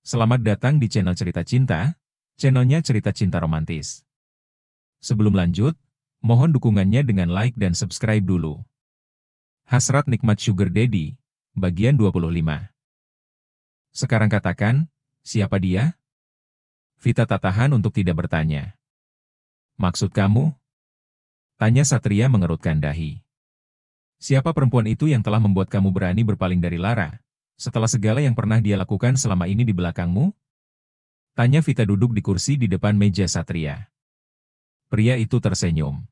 Selamat datang di channel Cerita Cinta, channelnya Cerita Cinta Romantis. Sebelum lanjut, mohon dukungannya dengan like dan subscribe dulu. Hasrat Nikmat Sugar Daddy, bagian 25. Sekarang katakan, siapa dia? Vita tak tahan untuk tidak bertanya. Maksud kamu? Tanya Satria mengerutkan dahi. Siapa perempuan itu yang telah membuat kamu berani berpaling dari Lara? Setelah segala yang pernah dia lakukan selama ini di belakangmu? Tanya Vita duduk di kursi di depan meja Satria. Pria itu tersenyum.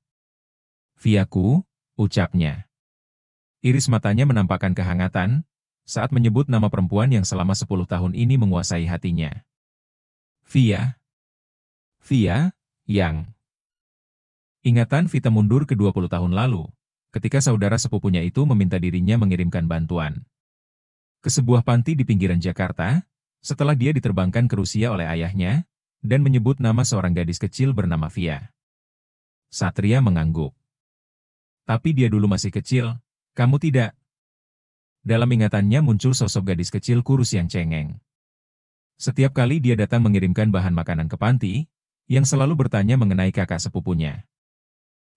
Viaku, ucapnya. Iris matanya menampakkan kehangatan, saat menyebut nama perempuan yang selama 10 tahun ini menguasai hatinya. Via. Via, yang. Ingatan Vita mundur ke 20 tahun lalu, ketika saudara sepupunya itu meminta dirinya mengirimkan bantuan ke sebuah panti di pinggiran Jakarta, setelah dia diterbangkan ke Rusia oleh ayahnya, dan menyebut nama seorang gadis kecil bernama Via. Satria mengangguk. Tapi dia dulu masih kecil, kamu tidak. Dalam ingatannya muncul sosok gadis kecil kurus yang cengeng. Setiap kali dia datang mengirimkan bahan makanan ke panti, yang selalu bertanya mengenai kakak sepupunya.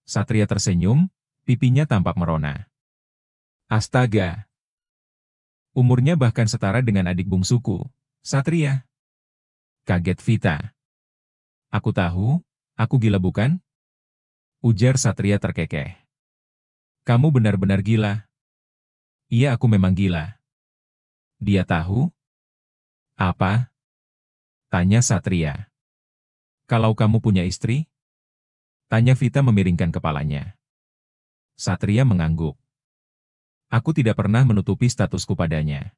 Satria tersenyum, pipinya tampak merona. Astaga! Umurnya bahkan setara dengan adik bungsuku, Satria. Kaget Vita. Aku tahu, aku gila bukan? Ujar Satria terkekeh. Kamu benar-benar gila. Iya, aku memang gila. Dia tahu? Apa? Tanya Satria. Kalau kamu punya istri? Tanya Vita memiringkan kepalanya. Satria mengangguk. Aku tidak pernah menutupi statusku padanya.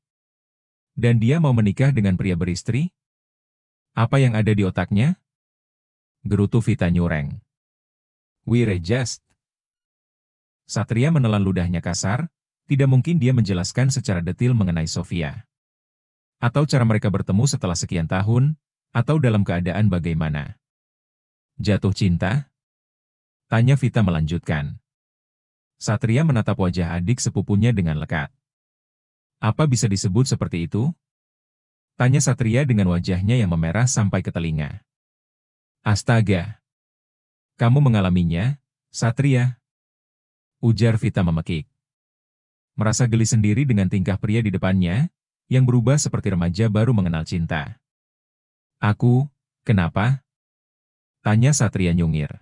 Dan dia mau menikah dengan pria beristri? Apa yang ada di otaknya? Gerutu Vita nyureng. We just. Satria menelan ludahnya kasar, tidak mungkin dia menjelaskan secara detail mengenai Sofia. Atau cara mereka bertemu setelah sekian tahun, atau dalam keadaan bagaimana. Jatuh cinta? Tanya Vita melanjutkan. Satria menatap wajah adik sepupunya dengan lekat. Apa bisa disebut seperti itu? Tanya Satria dengan wajahnya yang memerah sampai ke telinga. Astaga! Kamu mengalaminya, Satria? Ujar Vita memekik. Merasa geli sendiri dengan tingkah pria di depannya, yang berubah seperti remaja baru mengenal cinta. Aku, kenapa? Tanya Satria nyungir.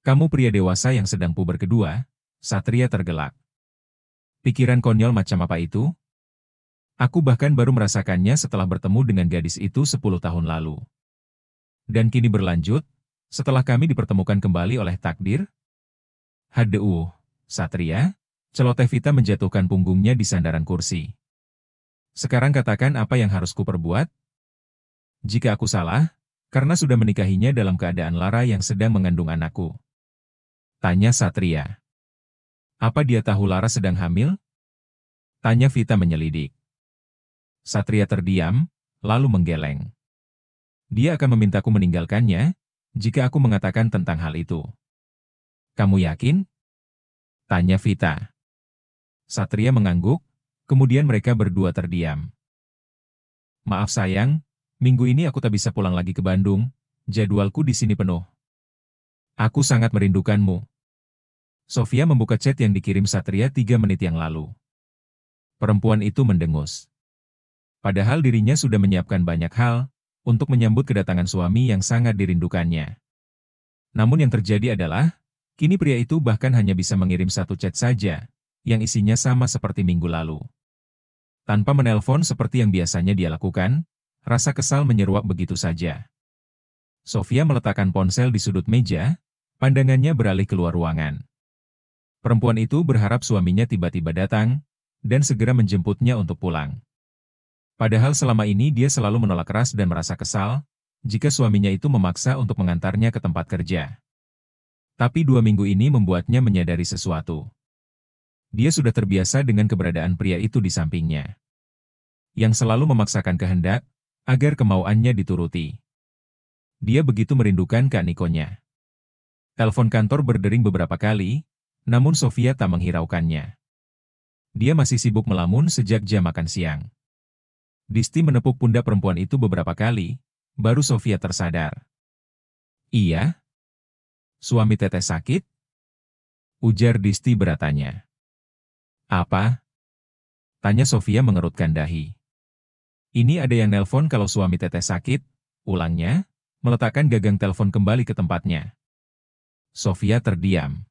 Kamu pria dewasa yang sedang puber kedua, Satria tergelak. Pikiran konyol macam apa itu? Aku bahkan baru merasakannya setelah bertemu dengan gadis itu 10 tahun lalu. Dan kini berlanjut, setelah kami dipertemukan kembali oleh takdir? Hadeuh, Satria, celoteh Vita menjatuhkan punggungnya di sandaran kursi. Sekarang katakan apa yang harus kuperbuat? Jika aku salah, karena sudah menikahinya dalam keadaan Lara yang sedang mengandung anakku. Tanya Satria. Apa dia tahu Lara sedang hamil? Tanya Vita menyelidik. Satria terdiam, lalu menggeleng. Dia akan memintaku meninggalkannya, jika aku mengatakan tentang hal itu. Kamu yakin? Tanya Vita. Satria mengangguk, kemudian mereka berdua terdiam. Maaf sayang, minggu ini aku tak bisa pulang lagi ke Bandung, jadwalku di sini penuh. Aku sangat merindukanmu. Sofia membuka chat yang dikirim Satria 3 menit yang lalu. Perempuan itu mendengus. Padahal dirinya sudah menyiapkan banyak hal untuk menyambut kedatangan suami yang sangat dirindukannya. Namun yang terjadi adalah, kini pria itu bahkan hanya bisa mengirim satu chat saja, yang isinya sama seperti minggu lalu. Tanpa menelpon seperti yang biasanya dia lakukan, rasa kesal menyeruak begitu saja. Sofia meletakkan ponsel di sudut meja, pandangannya beralih keluar ruangan. Perempuan itu berharap suaminya tiba-tiba datang, dan segera menjemputnya untuk pulang. Padahal selama ini dia selalu menolak keras dan merasa kesal, jika suaminya itu memaksa untuk mengantarnya ke tempat kerja. Tapi 2 minggu ini membuatnya menyadari sesuatu. Dia sudah terbiasa dengan keberadaan pria itu di sampingnya. Yang selalu memaksakan kehendak, agar kemauannya dituruti. Dia begitu merindukan Kak Nikonya. Telepon kantor berdering beberapa kali, namun Sofia tak menghiraukannya. Dia masih sibuk melamun sejak jam makan siang. Disti menepuk pundak perempuan itu beberapa kali, baru Sofia tersadar. Iya? Suami teteh sakit? Ujar Disti beratanya. Apa? Tanya Sofia mengerutkan dahi. Ini ada yang nelpon kalau suami teteh sakit, ulangnya, meletakkan gagang telepon kembali ke tempatnya. Sofia terdiam.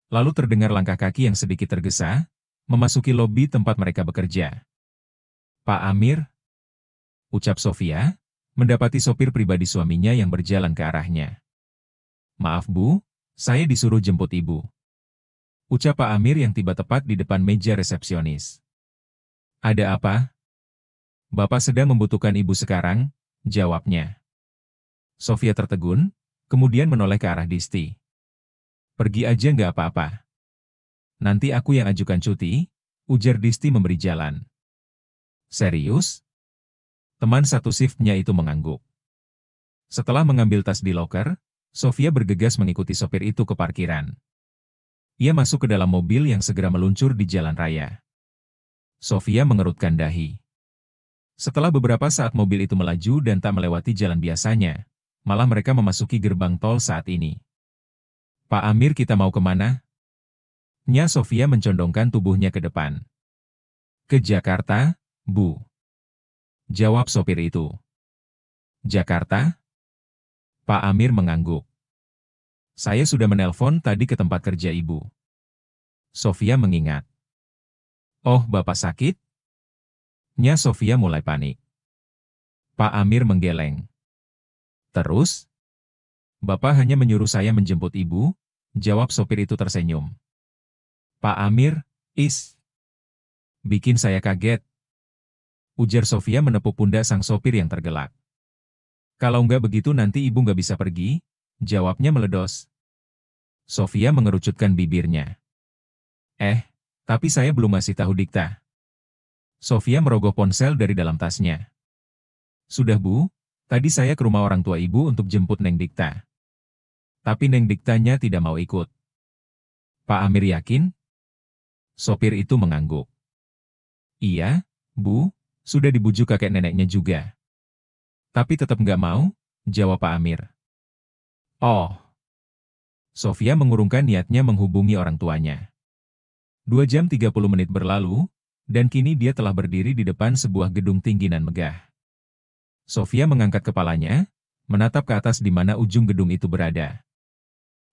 Lalu terdengar langkah kaki yang sedikit tergesa, memasuki lobi tempat mereka bekerja. Pak Amir? Ucap Sofia, mendapati sopir pribadi suaminya yang berjalan ke arahnya. Maaf Bu, saya disuruh jemput Ibu. Ucap Pak Amir yang tiba tepat di depan meja resepsionis. Ada apa? Bapak sedang membutuhkan Ibu sekarang, jawabnya. Sofia tertegun, kemudian menoleh ke arah Disti. Pergi aja nggak apa-apa. Nanti aku yang ajukan cuti, ujar Disti memberi jalan. Serius? Teman satu shiftnya itu mengangguk. Setelah mengambil tas di loker, Sofia bergegas mengikuti sopir itu ke parkiran. Ia masuk ke dalam mobil yang segera meluncur di jalan raya. Sofia mengerutkan dahi. Setelah beberapa saat mobil itu melaju dan tak melewati jalan biasanya, malah mereka memasuki gerbang tol saat ini. Pak Amir, kita mau kemana? Nya Sofia mencondongkan tubuhnya ke depan. Ke Jakarta, Bu. Jawab sopir itu. Jakarta? Pak Amir mengangguk. Saya sudah menelpon tadi ke tempat kerja Ibu. Sofia mengingat. Oh, Bapak sakit? Nya Sofia mulai panik. Pak Amir menggeleng. Terus? Bapak hanya menyuruh saya menjemput Ibu, jawab sopir itu tersenyum. Pak Amir, bikin saya kaget. Ujar Sofia menepuk pundak sang sopir yang tergelak. Kalau nggak begitu nanti Ibu nggak bisa pergi, jawabnya meledos. Sofia mengerucutkan bibirnya. Tapi saya belum ngasih tahu Dikta. Sofia merogoh ponsel dari dalam tasnya. Sudah Bu, tadi saya ke rumah orang tua Ibu untuk jemput Neng Dikta. Tapi Neng Diktanya tidak mau ikut. Pak Amir yakin? Sopir itu mengangguk. Iya, Bu, sudah dibujuk kakek neneknya juga. Tapi tetap nggak mau, jawab Pak Amir. Oh. Sofia mengurungkan niatnya menghubungi orang tuanya. 2 jam 30 menit berlalu, dan kini dia telah berdiri di depan sebuah gedung tinggi dan megah. Sofia mengangkat kepalanya, menatap ke atas di mana ujung gedung itu berada.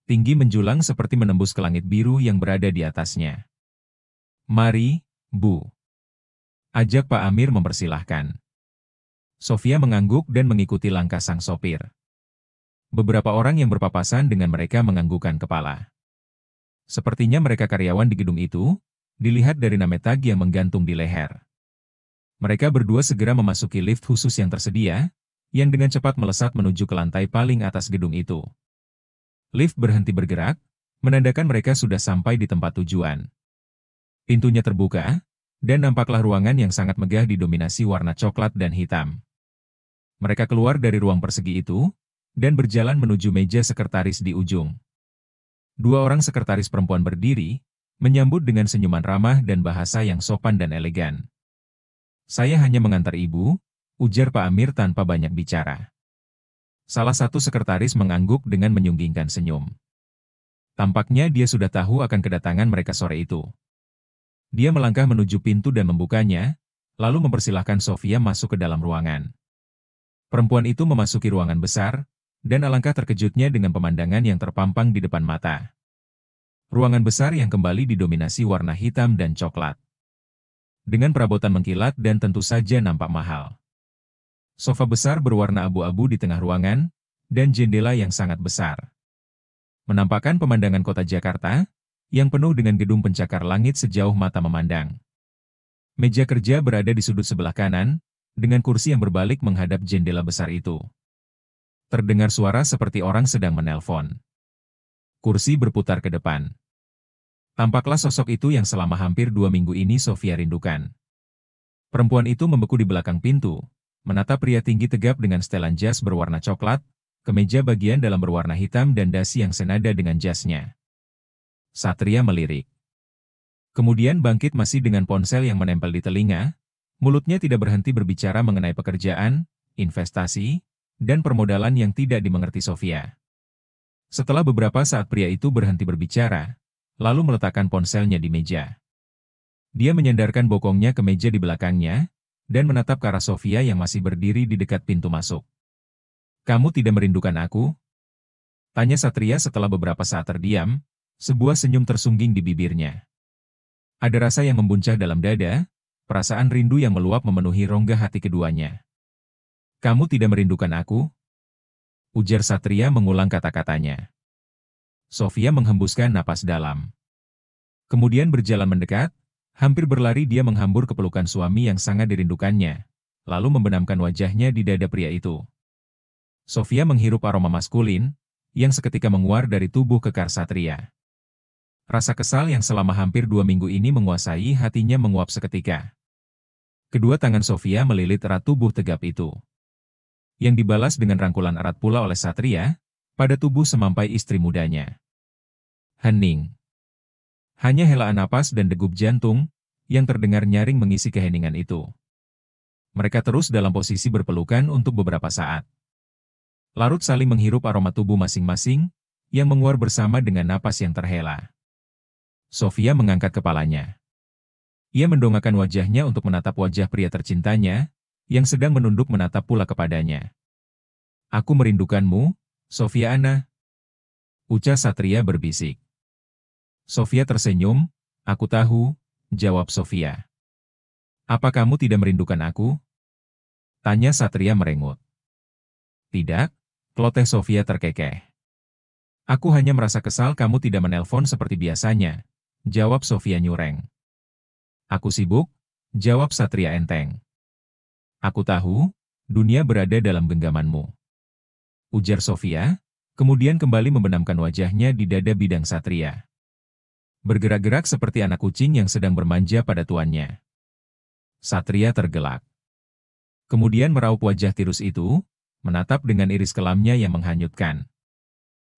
Tinggi menjulang seperti menembus ke langit biru yang berada di atasnya. Mari, Bu. Ajak Pak Amir mempersilahkan. Sofia mengangguk dan mengikuti langkah sang sopir. Beberapa orang yang berpapasan dengan mereka menganggukkan kepala. Sepertinya mereka karyawan di gedung itu, dilihat dari name tag yang menggantung di leher. Mereka berdua segera memasuki lift khusus yang tersedia, yang dengan cepat melesat menuju ke lantai paling atas gedung itu. Lift berhenti bergerak, menandakan mereka sudah sampai di tempat tujuan. Pintunya terbuka, dan nampaklah ruangan yang sangat megah didominasi warna coklat dan hitam. Mereka keluar dari ruang persegi itu, dan berjalan menuju meja sekretaris di ujung. 2 orang sekretaris perempuan berdiri, menyambut dengan senyuman ramah dan bahasa yang sopan dan elegan. Saya hanya mengantar Ibu, ujar Pak Amir tanpa banyak bicara. Salah satu sekretaris mengangguk dengan menyunggingkan senyum. Tampaknya dia sudah tahu akan kedatangan mereka sore itu. Dia melangkah menuju pintu dan membukanya, lalu mempersilahkan Sofia masuk ke dalam ruangan. Perempuan itu memasuki ruangan besar, dan alangkah terkejutnya dengan pemandangan yang terpampang di depan mata. Ruangan besar yang kembali didominasi warna hitam dan coklat. Dengan perabotan mengkilat dan tentu saja nampak mahal. Sofa besar berwarna abu-abu di tengah ruangan, dan jendela yang sangat besar. Menampakkan pemandangan kota Jakarta, yang penuh dengan gedung pencakar langit sejauh mata memandang. Meja kerja berada di sudut sebelah kanan, dengan kursi yang berbalik menghadap jendela besar itu. Terdengar suara seperti orang sedang menelpon. Kursi berputar ke depan. Tampaklah sosok itu yang selama hampir 2 minggu ini Sofia rindukan. Perempuan itu membeku di belakang pintu, menatap pria tinggi tegap dengan setelan jas berwarna coklat, kemeja bagian dalam berwarna hitam dan dasi yang senada dengan jasnya. Satria melirik. Kemudian bangkit masih dengan ponsel yang menempel di telinga, Mulutnya tidak berhenti berbicara mengenai pekerjaan, investasi, dan permodalan yang tidak dimengerti Sofia. Setelah beberapa saat pria itu berhenti berbicara, lalu meletakkan ponselnya di meja. Dia menyandarkan bokongnya ke meja di belakangnya, dan menatap ke arah Sofia yang masih berdiri di dekat pintu masuk. "Kamu tidak merindukan aku?" tanya Satria setelah beberapa saat terdiam, sebuah senyum tersungging di bibirnya. Ada rasa yang membuncah dalam dada, perasaan rindu yang meluap memenuhi rongga hati keduanya. "Kamu tidak merindukan aku?" ujar Satria mengulang kata-katanya. Sofia menghembuskan napas dalam. Kemudian berjalan mendekat, hampir berlari dia menghambur ke pelukan suami yang sangat dirindukannya, lalu membenamkan wajahnya di dada pria itu. Sofia menghirup aroma maskulin, yang seketika menguar dari tubuh kekar Satria. Rasa kesal yang selama hampir 2 minggu ini menguasai hatinya menguap seketika. Kedua tangan Sofia melilit erat tubuh tegap itu, yang dibalas dengan rangkulan erat pula oleh Satria, pada tubuh semampai istri mudanya. Hening. Hanya helaan napas dan degup jantung, yang terdengar nyaring mengisi keheningan itu. Mereka terus dalam posisi berpelukan untuk beberapa saat. Larut saling menghirup aroma tubuh masing-masing, yang menguar bersama dengan napas yang terhela. Sofia mengangkat kepalanya. Ia mendongakkan wajahnya untuk menatap wajah pria tercintanya, yang sedang menunduk menatap pula kepadanya. "Aku merindukanmu, Sofia Anna," ucap Satria berbisik. Sofia tersenyum. "Aku tahu," jawab Sofia. "Apa kamu tidak merindukan aku?" tanya Satria merengut. "Tidak," celoteh Sofia terkekeh. "Aku hanya merasa kesal kamu tidak menelpon seperti biasanya," jawab Sofia nyureng. "Aku sibuk," jawab Satria enteng. "Aku tahu, dunia berada dalam genggamanmu," ujar Sofia, kemudian kembali membenamkan wajahnya di dada bidang Satria. Bergerak-gerak seperti anak kucing yang sedang bermanja pada tuannya. Satria tergelak. Kemudian meraup wajah tirus itu, menatap dengan iris kelamnya yang menghanyutkan.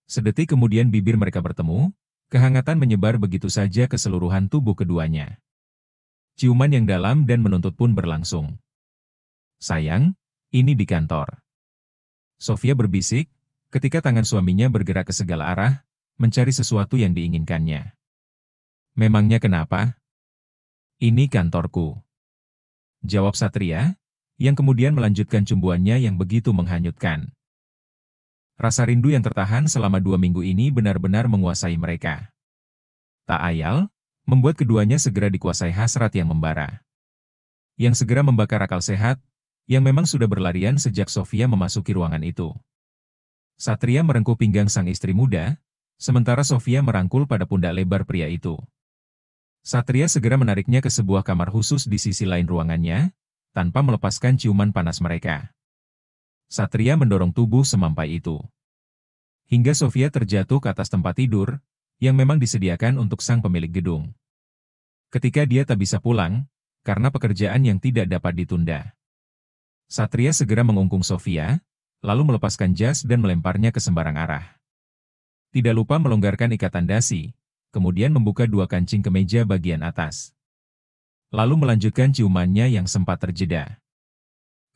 Sedetik kemudian bibir mereka bertemu, kehangatan menyebar begitu saja ke seluruhan tubuh keduanya. Ciuman yang dalam dan menuntut pun berlangsung. "Sayang, ini di kantor," Sofia berbisik, ketika tangan suaminya bergerak ke segala arah, mencari sesuatu yang diinginkannya. "Memangnya kenapa?" "Ini kantorku," jawab Satria, yang kemudian melanjutkan cumbuannya yang begitu menghanyutkan. Rasa rindu yang tertahan selama 2 minggu ini benar-benar menguasai mereka. Tak ayal, membuat keduanya segera dikuasai hasrat yang membara. Yang segera membakar akal sehat, yang memang sudah berlarian sejak Sofia memasuki ruangan itu. Satria merengkuh pinggang sang istri muda, sementara Sofia merangkul pada pundak lebar pria itu. Satria segera menariknya ke sebuah kamar khusus di sisi lain ruangannya, tanpa melepaskan ciuman panas mereka. Satria mendorong tubuh semampai itu, hingga Sofia terjatuh ke atas tempat tidur, yang memang disediakan untuk sang pemilik gedung. Ketika dia tak bisa pulang, karena pekerjaan yang tidak dapat ditunda. Satria segera mengungkung Sofia, lalu melepaskan jas dan melemparnya ke sembarang arah. Tidak lupa melonggarkan ikatan dasi, kemudian membuka 2 kancing kemeja bagian atas. Lalu melanjutkan ciumannya yang sempat terjeda.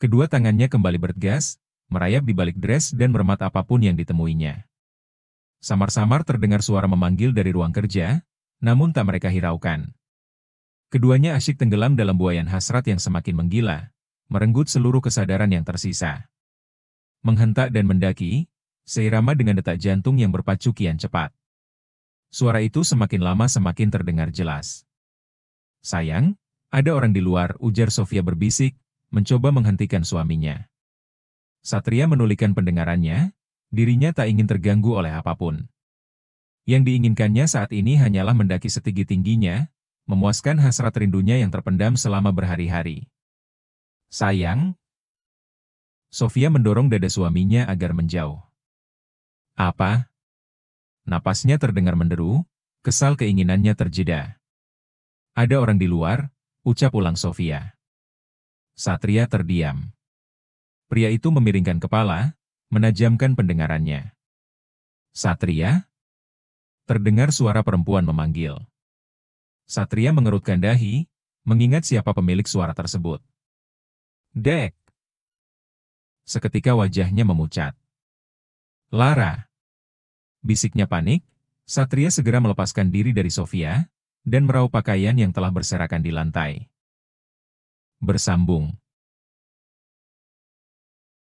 Kedua tangannya kembali bertegas, merayap di balik dres dan meremat apapun yang ditemuinya. Samar-samar terdengar suara memanggil dari ruang kerja, namun tak mereka hiraukan. Keduanya asyik tenggelam dalam buayan hasrat yang semakin menggila, merenggut seluruh kesadaran yang tersisa. Menghentak dan mendaki, seirama dengan detak jantung yang berpacu kian cepat. Suara itu semakin lama semakin terdengar jelas. "Sayang, ada orang di luar," ujar Sofia berbisik, mencoba menghentikan suaminya. Satria menulikan pendengarannya, dirinya tak ingin terganggu oleh apapun. Yang diinginkannya saat ini hanyalah mendaki setinggi-tingginya, memuaskan hasrat rindunya yang terpendam selama berhari-hari. "Sayang," Sofia mendorong dada suaminya agar menjauh. "Apa?" Napasnya terdengar menderu, kesal keinginannya terjeda. "Ada orang di luar," ucap ulang Sofia. Satria terdiam. Pria itu memiringkan kepala, menajamkan pendengarannya. "Satria?" Terdengar suara perempuan memanggil. Satria mengerutkan dahi, mengingat siapa pemilik suara tersebut. Dek! Seketika wajahnya memucat. Lara! Bisiknya panik, Satria segera melepaskan diri dari Sofia, dan meraup pakaian yang telah berserakan di lantai. Bersambung.